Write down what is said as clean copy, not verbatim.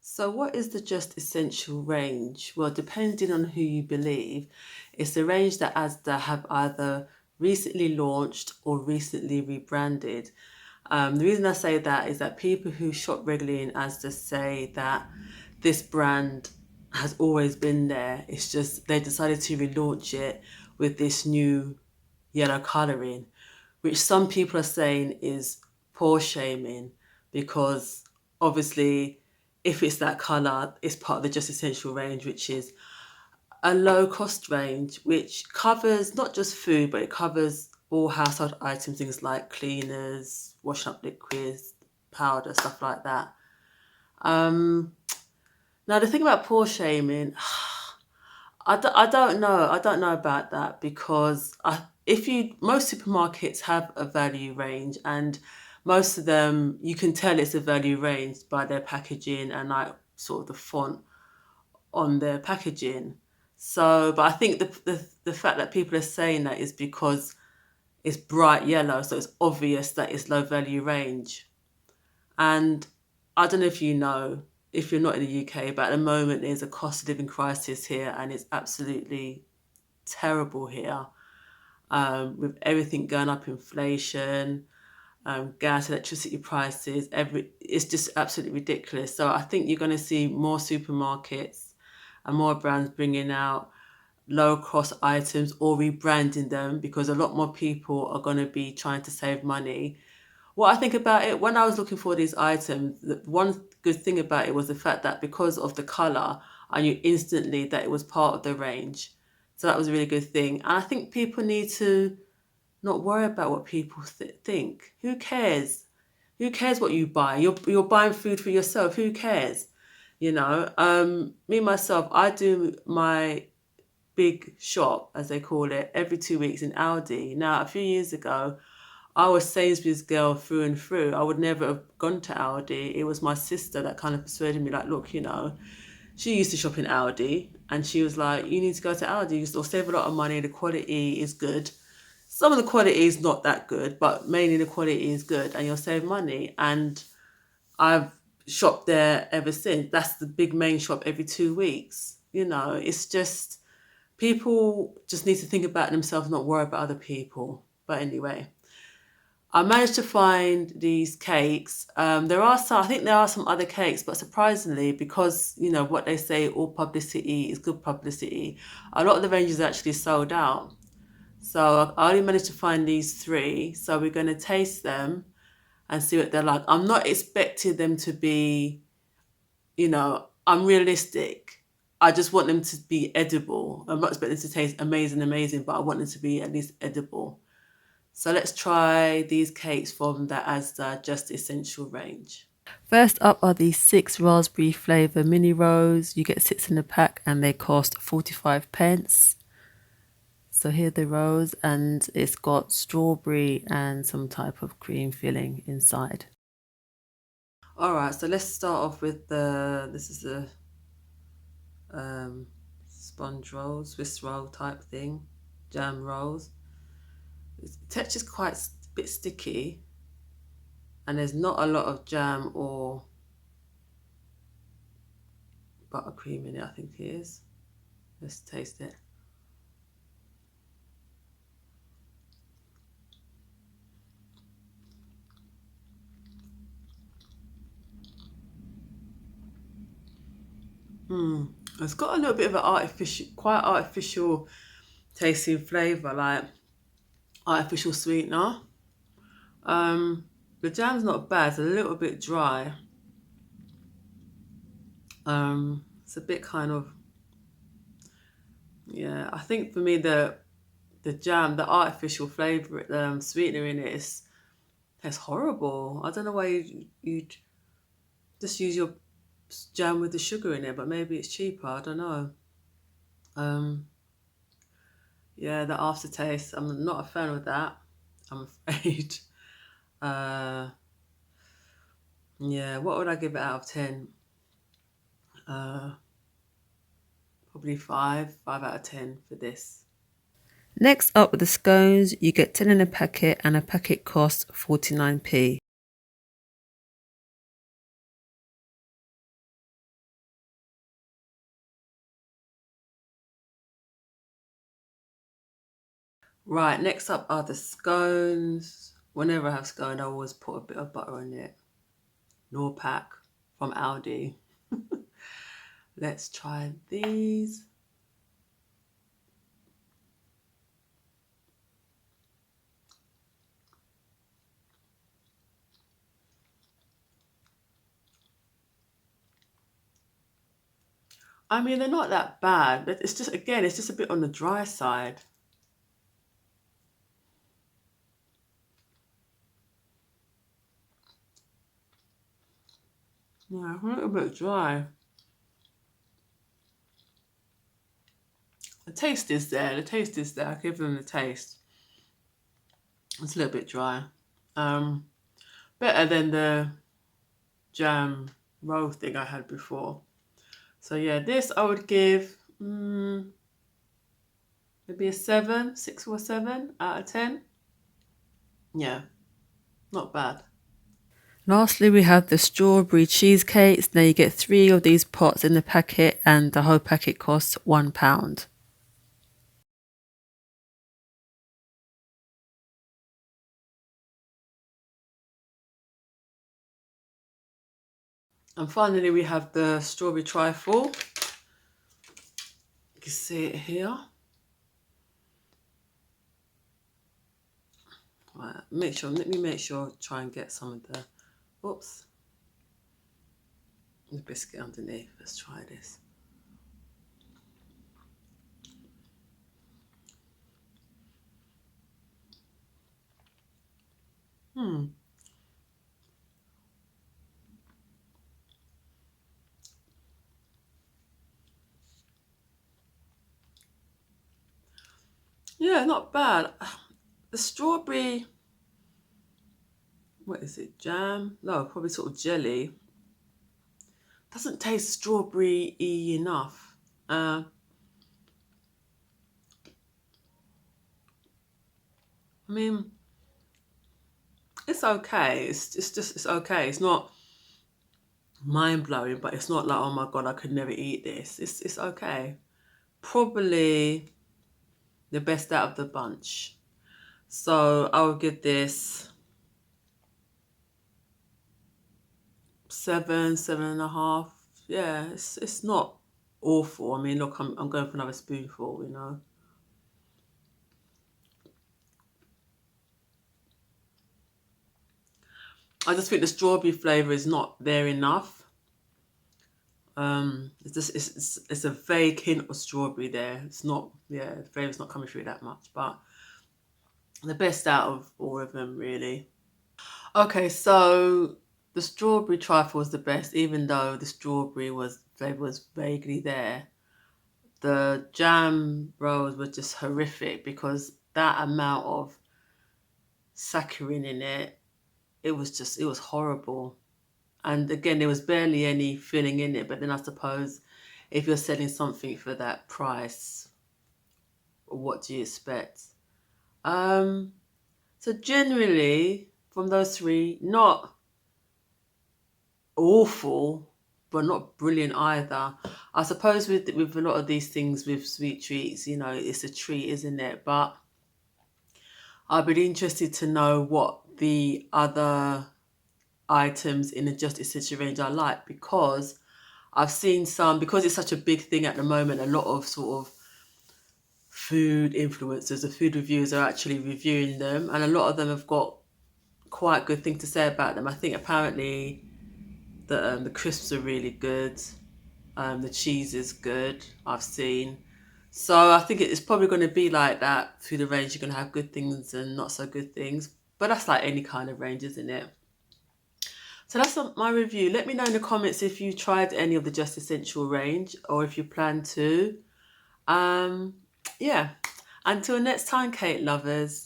So, what is the Just Essential range? Well, depending on who you believe, it's the range that Asda have either recently launched or recently rebranded. The reason I say that is that people who shop regularly in Asda say that this brand has always been there. It's just they decided to relaunch it with this new yellow colouring, which some people are saying is poor shaming because obviously if it's that colour, it's part of the Just Essential range, which is a low cost range, which covers not just food, but it covers all household items, things like cleaners, washing up liquids, powder, stuff like that. Um, Now, the thing about poor shaming, I don't know. I don't know about that because if you most supermarkets have a value range and most of them you can tell it's a value range by their packaging and like sort of the font on their packaging. So, but I think the fact that people are saying that is because it's bright yellow, so it's obvious that it's low value range. And I don't know if you know, if you're not in the UK, but at the moment there's a cost of living crisis here and it's absolutely terrible here, with everything going up, inflation, gas, electricity prices, it's just absolutely ridiculous. So I think you're going to see more supermarkets and more brands bringing out low cost items or rebranding them because a lot more people are going to be trying to save money. What I think about it, when I was looking for these items, the one good thing about it was the fact that because of the colour, I knew instantly that it was part of the range. So that was a really good thing. And I think people need to not worry about what people think. Who cares? Who cares what you buy? You're buying food for yourself. Who cares? Me myself, I do my big shop, as they call it, every 2 weeks in Aldi. Now, a few years ago, I was Sainsbury's girl through and through. I would never have gone to Aldi. It was my sister that kind of persuaded me, like, look, she used to shop in Aldi and she was like, you need to go to Aldi. You'll save a lot of money. The quality is good. Some of the quality is not that good, but mainly the quality is good and you'll save money. And I've shopped there ever since. That's the big main shop every 2 weeks. It's just people just need to think about themselves, not worry about other people. But anyway, I managed to find these cakes. I think there are some other cakes, but surprisingly, because what they say, all publicity is good publicity, a lot of the ranges are actually sold out. So I only managed to find these three. So we're going to taste them and see what they're like. I'm not expecting them to be, I'm realistic. I just want them to be edible. I'm not expecting them to taste amazing, but I want them to be at least edible. So let's try these cakes from the Asda Just Essential range. First up are these 6 raspberry flavour mini rolls. You get 6 in a pack and they cost 45 pence. So here are the rolls and it's got strawberry and some type of cream filling inside. Alright, so let's start off with this is the sponge roll, Swiss roll type thing, jam rolls. The texture's quite a bit sticky and there's not a lot of jam or buttercream in it, I think it is. Let's taste it. It's got a little bit of an quite artificial tasting flavour, like artificial sweetener. The jam's not bad, it's a little bit dry. It's a bit kind of, yeah, I think for me the jam, the artificial flavour, sweetener in it it's horrible. I don't know why you'd just use your jam with the sugar in it, but maybe it's cheaper, I don't know. Um, yeah, the aftertaste, I'm not a fan of that, I'm afraid. Uh, yeah, what would I give it out of 10? Uh, Probably 5 out of 10 for this. Next up with the scones, you get 10 in a packet and a packet costs 49p. Right, next up are the scones. Whenever I have scone, I always put a bit of butter on it. Norpack from Aldi. Let's try these. I mean, they're not that bad, but it's just, again, it's just a bit on the dry side. Yeah, a little bit dry. The taste is there. The taste is there. I give them the taste. It's a little bit dry. Um, Better than the jam roll thing I had before. So yeah, this I would give maybe a 7, 6 or 7 out of 10. Yeah, not bad. Lastly, we have the strawberry cheesecakes. Now you get 3 of these pots in the packet, and the whole packet costs £1. And finally, we have the strawberry trifle. You can see it here. Right, let me make sure, try and get some of the, oops, the biscuit underneath. Let's try this. Yeah, not bad. The strawberry, what is it, jam? No, probably sort of jelly. Doesn't taste strawberry-y enough. I mean, it's okay. It's okay. It's not mind-blowing, but it's not like, oh my God, I could never eat this. It's okay. Probably the best out of the bunch. So I would give this 7, 7.5. Yeah, it's not awful. I mean, look, I'm going for another spoonful, you know. I just think the strawberry flavour is not there enough. It's just it's a vague hint of strawberry there. It's not, yeah, the flavour's not coming through that much, but the best out of all of them, really. Okay, so the strawberry trifle was the best, even though the strawberry was flavour was vaguely there. The jam rolls were just horrific because that amount of saccharin in it, it was horrible. And again, there was barely any filling in it. But then I suppose if you're selling something for that price, what do you expect? Um, so generally, from those 3, not awful, but not brilliant either. I suppose with a lot of these things with sweet treats, you know, it's a treat, isn't it? But I'd be interested to know what the other items in the Just Essentials range are like, because I've seen some, because it's such a big thing at the moment, a lot of sort of food influencers or food reviewers are actually reviewing them, and a lot of them have got quite good things to say about them. I think apparently the crisps are really good, the cheese is good, I've seen. So I think it's probably going to be like that through the range. You're going to have good things and not so good things, but that's like any kind of range, isn't it? So that's my review. Let me know in the comments if you tried any of the Just Essential range or if you plan to. Um, yeah. Until next time, Kate lovers.